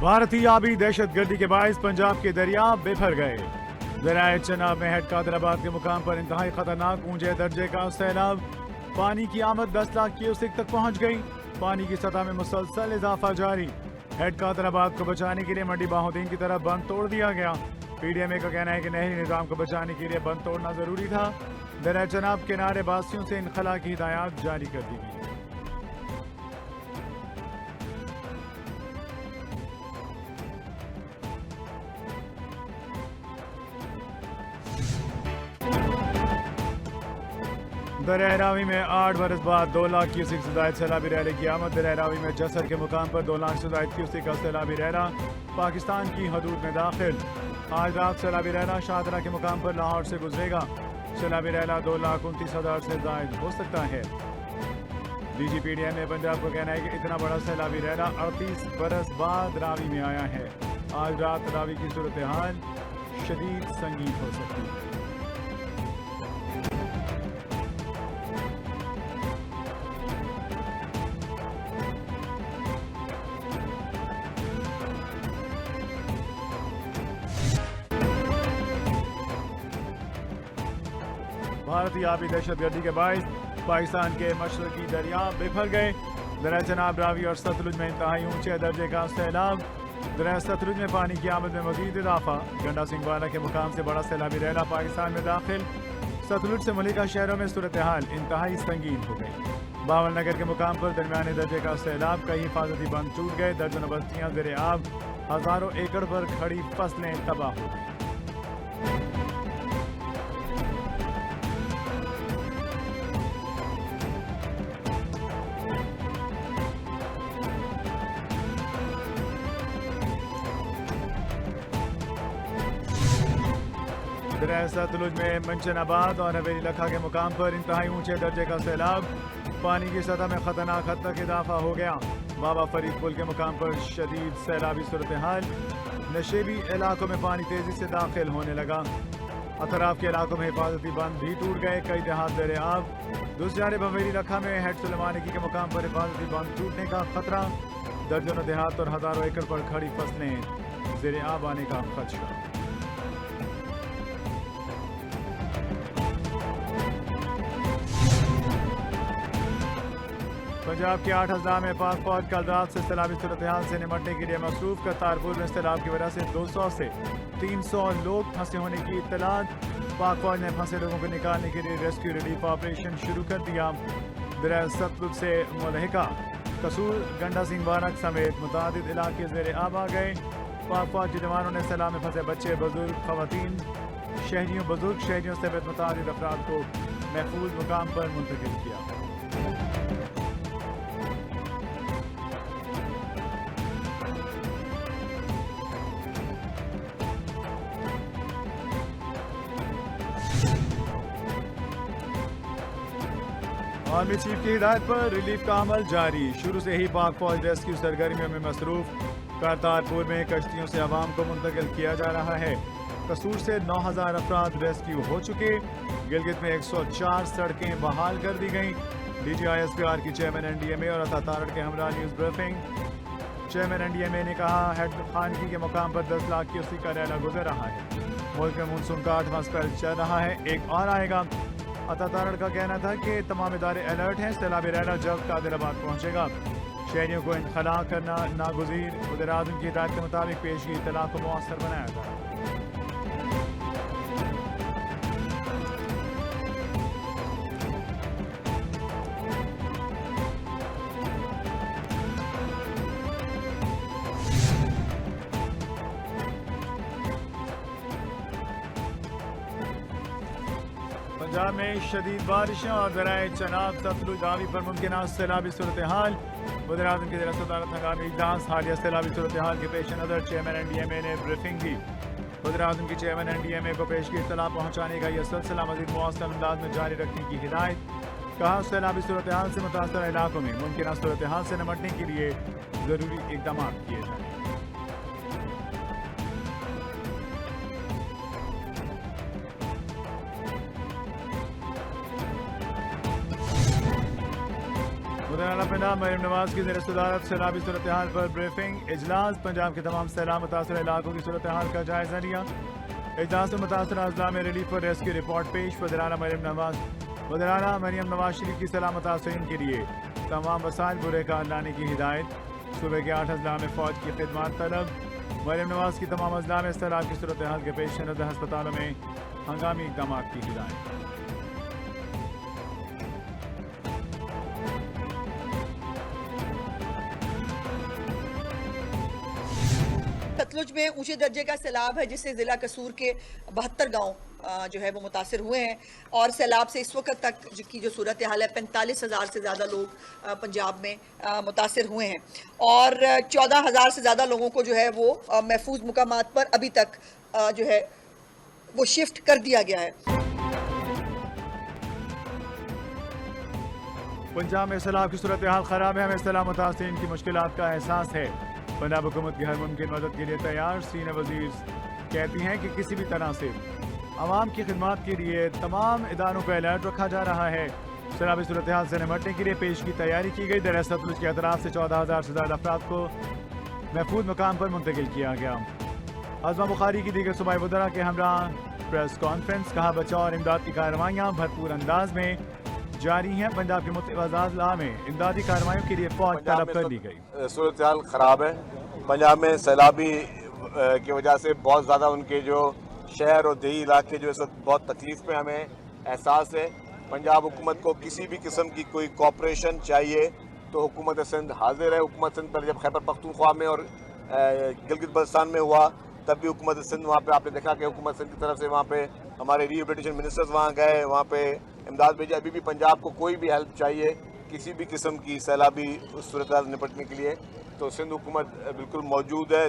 भारतीय आबी दहशतगर्दी के बायस पंजाब के दरिया बेभर गए। दरियाए चनाब में हेड कादराबाद के मुकाम पर इंतहाई खतरनाक ऊंचे दर्जे का सैलाब। पानी की आमद 10 लाख क्यूसेक तक पहुंच गई। पानी की सतह में मुसलसल इजाफा जारी। हेड कादराबाद को बचाने के लिए मंडी बाहुद्दीन की तरफ बंद तोड़ दिया गया। पीडीएमए का कहना है कि नहरी निजाम को बचाने के लिए बंद तोड़ना जरूरी था। दरिया चनाब किनारे बासियों से इनखला की हिदायत जारी कर दी गई। दरिया रावी में 8 बरस बाद 2 लाख क्यूसेक से ज्यादा सैलाबी रैले की आमद। दरिया रावी में जसर के मुकाम पर 2 लाख से ज्यादा क्यूसेक का सैलाबी रैला पाकिस्तान की हदूद में दाखिल। आज रात सैलाबी रैला शाहदरा के मुकाम पर लाहौर से गुजरेगा। सैलाबी रैला 2,29,000 से ज्यादा हो सकता है। डीजीपीडीएमए पंजाब को कहना है कि इतना बड़ा सैलाबी रैला 38 बरस बाद रावी में आया है। आज रात रावी की सूरत हाल शदीद संगीन हो सकती है। भारतीय आबी दहशतगर्दी के बायस पाकिस्तान के मशरकी दरिया बेभर गए। दरिया चनाब, रावी और सतलुज में इंतहाई ऊंचे दर्जे का सैलाब। दरिया सतलुज में पानी की आमद में मजीद इजाफा। गंडा सिंहवाला के मुकाम से बड़ा सैलाबी रैला पाकिस्तान में दाखिल। सतलुज से मलिका शहरों में सूरत हाल इंतहाई संगीन हो गई। बावल नगर के मुकाम पर दरमियाने दर्जे का सैलाब। कई हिफाजती बंद टूट गए। दर्जनों बस्तियां ज़ेरे आब। हजारों एकड़ पर खड़ी फसलें तबाह हो गई। दरिया सतलुज में मंचनाबाद और हवेली लखा के मुकाम पर इंतहाई ऊंचे दर्जे का सैलाब। पानी की सतह में खतरनाक हद तक इजाफा हो गया। बाबा फरीद पुल के मुकाम पर शदीद सैलाबी सूरत हाल। नशेबी इलाकों में पानी तेजी से दाखिल होने लगा। अतराफ के इलाकों में हिफाजती बंद भी टूट गए। कई देहात ज़ेरे आब। दूसरी जानब हवेली लखा में हेड सुलेमानी के मुकाम पर हिफाजती बंद टूटने का खतरा। दर्जनों देहात और हजारों एकड़ पर खड़ी फसलें ज़ेरे आब आने का खदशा। पंजाब के 8 अजला में पाक फौज कल रात से सैलाबी सूरत हाल से निपटने के लिए मसरूफ। करतारपुर में सैलाब की वजह से 200 से 300 लोग फंसे होने की इत्तलात। पाक फौज ने फंसे लोगों को निकालने के लिए रेस्क्यू रिलीफ ऑपरेशन शुरू कर दिया। दरिया सतलुज से मुलहिका कसूर, गंडा सिंहवाला समेत मुतादिद इलाके ज़ेरे आब आ गए। पाक फौज के जवानों ने सैलाब में फंसे बच्चे, बुजुर्ग, खवातीन, शहरियों समेत मुतादिद अफराद को महफूज मुकाम पर मुंतकिल किया। आर्मी चीफ की हिदायत पर रिलीफ का अमल जारी। शुरू से ही पाक फौज रेस्क्यू सरगर्मियों में मसरूफ। करतारपुर में कश्तियों से अवाम को मुंतकिल किया जा रहा है। कसूर से 9,000 अफराद रेस्क्यू हो चुके। गिलगित में 104 सड़कें बहाल कर दी गईं। DGISPR की चेयरमैन NDMA और अता तारड़ के हमरा न्यूज ब्रीफिंग। चेयरमैन NDMA ने कहा हेड खानगी के मुकाम पर 10 लाख क्यूसेक का रैला गुजर रहा है। मुल्क में मानसून का 8वां स्पेल चल रहा है, एक और आएगा। अता तारड़ का कहना था कि तमाम इदारे अलर्ट हैं। सैलाबी रैला जल्द कादिराबाद पहुंचेगा। शहरियों को इनखला करना नागुज़ीर। वज़ीर आज़म की हिदायत के मुताबिक पेश की इत्तला को मौसर बनाया था। पंजाब में शदीद बारिशें और दरियाए चनाब, सतलुज, रावी पर मुमकिन सैलाबी सूरत हाल। वज़ीर आज़म की सदारत हंगामी इजलास। हालिया सैलाबी सूरत हाल के पेश नज़र चेयरमैन NDMA ने ब्रीफिंग की। वज़ीर आज़म की चेयरमैन NDMA को पेश की इत्तला पहुँचाने का यह सिलसिला मज़ीद मौसर अंदाज में जारी रखने की हिदायत। कहा सैलाबी सूरत हाल से मुतासर इलाकों में मुमकिन सूरत हाल से निपटने के लिए ज़रूरी इकदाम किए जाएँ। वज़ीर-ए-आला पंजाब मरीम नवाज की ज़ेर सदारत सैलाबी सूरत हाल पर ब्रीफिंग इजलास। पंजाब के तमाम सैलाब मुतासर इलाकों की सूरत हाल का जायजा लिया। इजलास में मुतासर अजला में रिलीफ और रेस्क्यू रिपोर्ट पेश। वज़ीर-ए-आला मरीम नवाज शरीफ की सलाह मुतासरीन के लिए तमाम वसाइल बुरे का लाने की हिदायत। सूबे के 8 अजला में फौज की खिदमत तलब। मरीम नवाज की तमाम अजला में सैलाब की सूरत हाल के पेश नज़र अस्पतालों में हंगामी इक़दाम की हिदायत। सतलुज में ऊंचे दर्जे का सैलाब है जिससे जिला कसूर के 72 गांव जो है वो मुतासिर हुए हैं और सैलाब से इस वक्त तक की जो सूरत हाल है 45,000 से ज़्यादा लोग पंजाब में मुतासिर हुए हैं और 14,000 से ज़्यादा लोगों को जो है वो महफूज मुकामात पर अभी तक जो है वो शिफ्ट कर दिया गया है। पंजाब में सैलाब की सूरत हाल खराब है, हमें सैलाब मुतासिरीन की मुश्किलात का एहसास है। पंजाब हुकूमत की हर मुमकिन मदद के लिए तैयार। सीनियर वजीर कहती हैं कि किसी भी तरह से आवाम की खिदमत के लिए तमाम इदारों को अलर्ट रखा जा रहा है। सैलाबी सूरत हाल से निपटने के लिए पेश की तैयारी की गई। दरिया सतलुज के अतराफ से 14,000 से ज़्यादा अफराद को महफूज मकाम पर मुंतकिल किया गया। अज़मा बुखारी की दीगर सूबाई वज़रा के हमरा प्रेस कॉन्फ्रेंस। कहा बचाव और इमदाद की कार्रवाइयाँ भरपूर अंदाज में जारी हैं। पंजाब के मुतवाज़ा में इमदादी कार्रवाइयों के लिए फौज तलब कर दी गई। सूरत हाल ख़राब है। पंजाब में सैलाबी की वजह से बहुत ज़्यादा उनके जो शहर और देही इलाके जो इस वक्त बहुत तकलीफ में हमें एहसास है। पंजाब हुकूमत को किसी भी किस्म की कोई कॉपरेशन चाहिए तो हुकूमत सिंध हाजिर है। हुकूमत सिंध पर जब खैबर पख्तूनख्वा में और गिलगित बल्तिस्तान में हुआ तब भी हुकूमत सिंध वहाँ पे आपने देखा कि हुकूमत सिंध की तरफ से वहाँ पे हमारे रिहेबिलिटेशन मिनिस्टर्स वहाँ गए, वहाँ पे इमदाद भेजा। अभी भी पंजाब को कोई भी हेल्प चाहिए किसी भी किस्म की सैलाबी उस सूरत हाल निपटने के लिए तो सिंध हुकूमत बिल्कुल मौजूद है।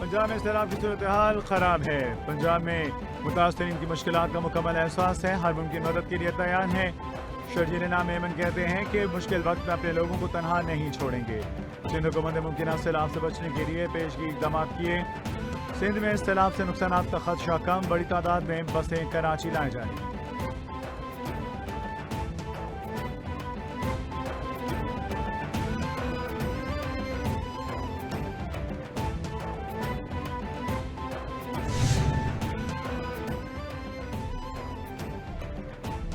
पंजाब में सैलाब की सूरत हाल खराब है। पंजाब में मुतासरीन की मुश्किलात का मुकम्मल एहसास है, हर मुमकिन मदद के लिए तैयार हैं। शर्जील नाम मेमन कहते हैं कि मुश्किल वक्त में अपने लोगों को तनहा नहीं छोड़ेंगे। सिंध हुकूमत ने मुमकिन सैलाब से बचने के लिए पेशगी इक़दाम किए। सिंध में सैलाब से नुकसान का खदशा कम, बड़ी तादाद में बसें कराची लाई जाएंगी।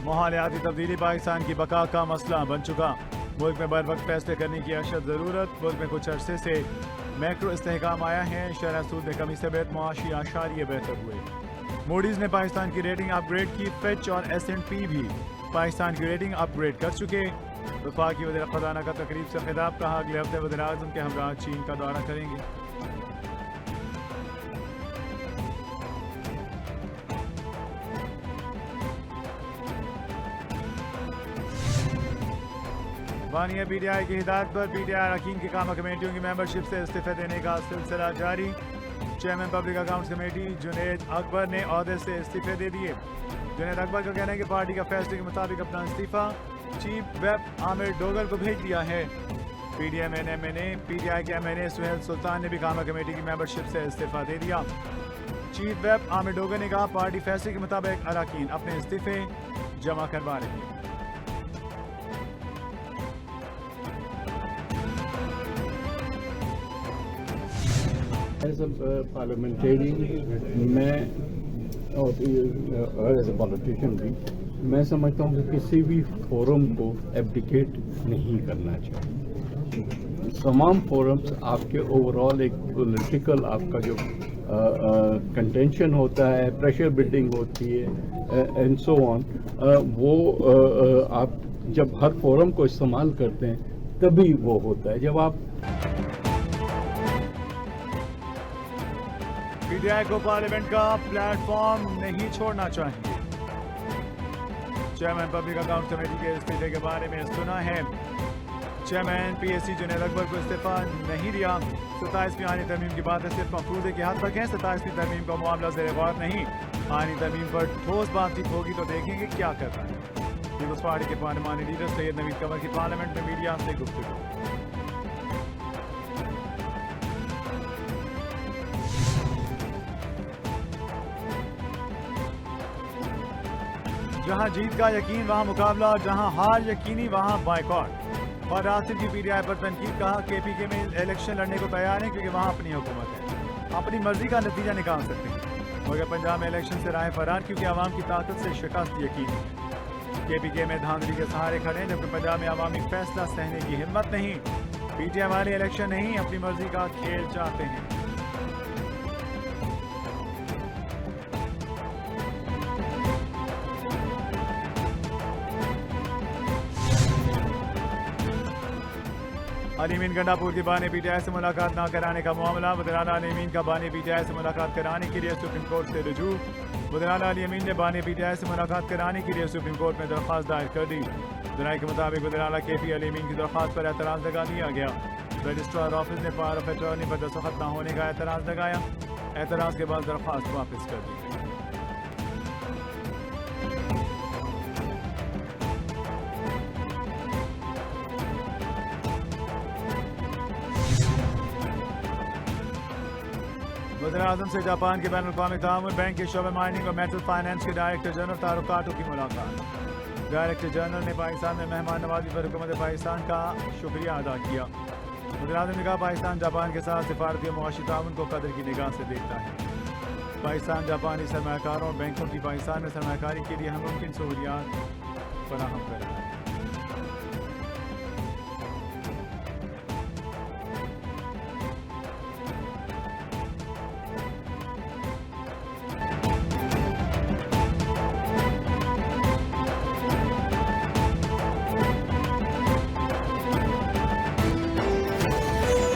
माहौलियाती तब्दीली पाकिस्तान की बका का मसला बन चुका। मुल्क में बर वक्त फैसले करने की अशद ज़रूरत। मुल्क में कुछ अरसे से मैक्रो इस्तेहकाम आया है। शरह सूद में कमी से बेहतर मुआशी आशारिये बेहतर हुए। मूडीज़ ने पाकिस्तान की रेटिंग अपग्रेड की। फिच और S&P भी पाकिस्तान की रेटिंग अपग्रेड कर चुके। वफाकी वज़ीर ख़ज़ाना का तकरीब से खिताब। कहा अगले हफ्ते वज़ीर आज़म के हमरा चीन का दौरा करेंगे। बानिया PTI की हिदायत पर PTI अरकान की कामा कमेटियों की मेंबरशिप से इस्तीफे देने का सिलसिला जारी। Chairman public accounts committee Junaid Akbar ने ओहदे से इस्तीफे दे दिए। जुनैद अकबर का कहना है कि पार्टी का फैसले के मुताबिक अपना इस्तीफा चीफ व्हिप आमिर डोगल को भेज दिया है। PTI के MNA सुहेल सुल्तान ने भी कामा कमेटी की मेंबरशिप से इस्तीफा दे दिया। चीफ व्हिप आमिर डोगल ने कहा पार्टी फैसले के मुताबिक अरकान अपने इस्तीफे जमा करवा रहे हैं। As a parliamentarian, मैं और एज ए पॉलिटिशियन भी मैं समझता हूँ कि किसी भी फोरम को एब्डिकेट नहीं करना चाहिए। तमाम फोरम्स आपके ओवरऑल एक पॉलिटिकल आपका जो कंटेंशन होता है, प्रेशर बिल्डिंग होती है एंड सो ऑन, वो आप जब हर फोरम को इस्तेमाल करते हैं तभी वो होता है। जब आप PTI को पार्लियामेंट का प्लेटफॉर्म नहीं छोड़ना चाहिए। चेयरमैन पब्लिक अकाउंट कमेटी के इस्तीफे के बारे में सुना है। चेयरमैन PSC जुनैद अकबर को इस्तीफा नहीं दिया। 27वीं आईनी तरमीम की बातें सिर्फ मफरूज़े के हद तक है। 27वीं तरमीम का मामला ज़ेर गौर नहीं। आईनी तरमीम पर ठोस बातचीत होगी तो देखेंगे क्या करना है। पीपल्स पार्टी के पार्लिमानी लीडर सैयद नवीद कमर की पार्लियामेंट में मीडिया से गुफ्तगू। जहां जीत का यकीन वहां मुकाबला और जहां हार यकीनी वहां बायकॉट। और आसिफ की पीटीआई पर तनकीद, कहा केपीके में इलेक्शन लड़ने को तैयार है क्योंकि वहां अपनी हुकूमत है, अपनी मर्जी का नतीजा निकाल सकते हैं, मगर पंजाब में इलेक्शन से राह फरार क्योंकि आवाम की ताकत से शिकस्त यकीन है। केपीके में धांधली के सहारे खड़े हैं जबकि पंजाब में अवामी फैसला सहने की हिम्मत नहीं। पीटीआई वाले इलेक्शन नहीं, अपनी मर्जी का खेल चाहते हैं। अलीमीन गंडापुर के बानी पीटीआई से मुलाकात न कराने का मामला। वज़ीर-ए-आला अलीमीन का बानी पीटीआई से मुलाकात कराने के लिए सुप्रीम कोर्ट से रुजू। वज़ीर-ए-आला अलीमीन ने बानी पीटीआई से मुलाकात कराने के लिए सुप्रीम कोर्ट में दरख्वास्त दायर कर दी। जराये के मुताबिक वज़ीर-ए-आला केपी अलीमीन की दरख्वास्त पर एतराज़ लगा दिया गया। रजिस्ट्रार ऑफिस ने पावर ऑफ अटॉर्नी पर दस्तखत न होने का एतराज़ लगाया। एतराज़ के बाद दरख्वास्त वापस कर दी। वज़ीर-ए-आज़म से जापान के बैनुल-अक़वामी ताउन बैंक के शोबे माइनिंग और मेटल फाइनेंस के डायरेक्टर जनरल तारुक काटो की मुलाकात। डायरेक्टर जनरल ने पाकिस्तान में मेहमान नवाजी पर हुकूमत पाकिस्तान का शुक्रिया अदा किया। वज़ीर-ए-आज़म ने कहा पाकिस्तान जापान के साथ सिफारती और मुआशी ताउन को कदर की निगाह से देखता है। पाकिस्तान जापानी सरमायाकारों और बैंकों की पाकिस्तान में सरमायाकारी के लिए हर मुमकिन सहूलियात फराहम कर रहा है।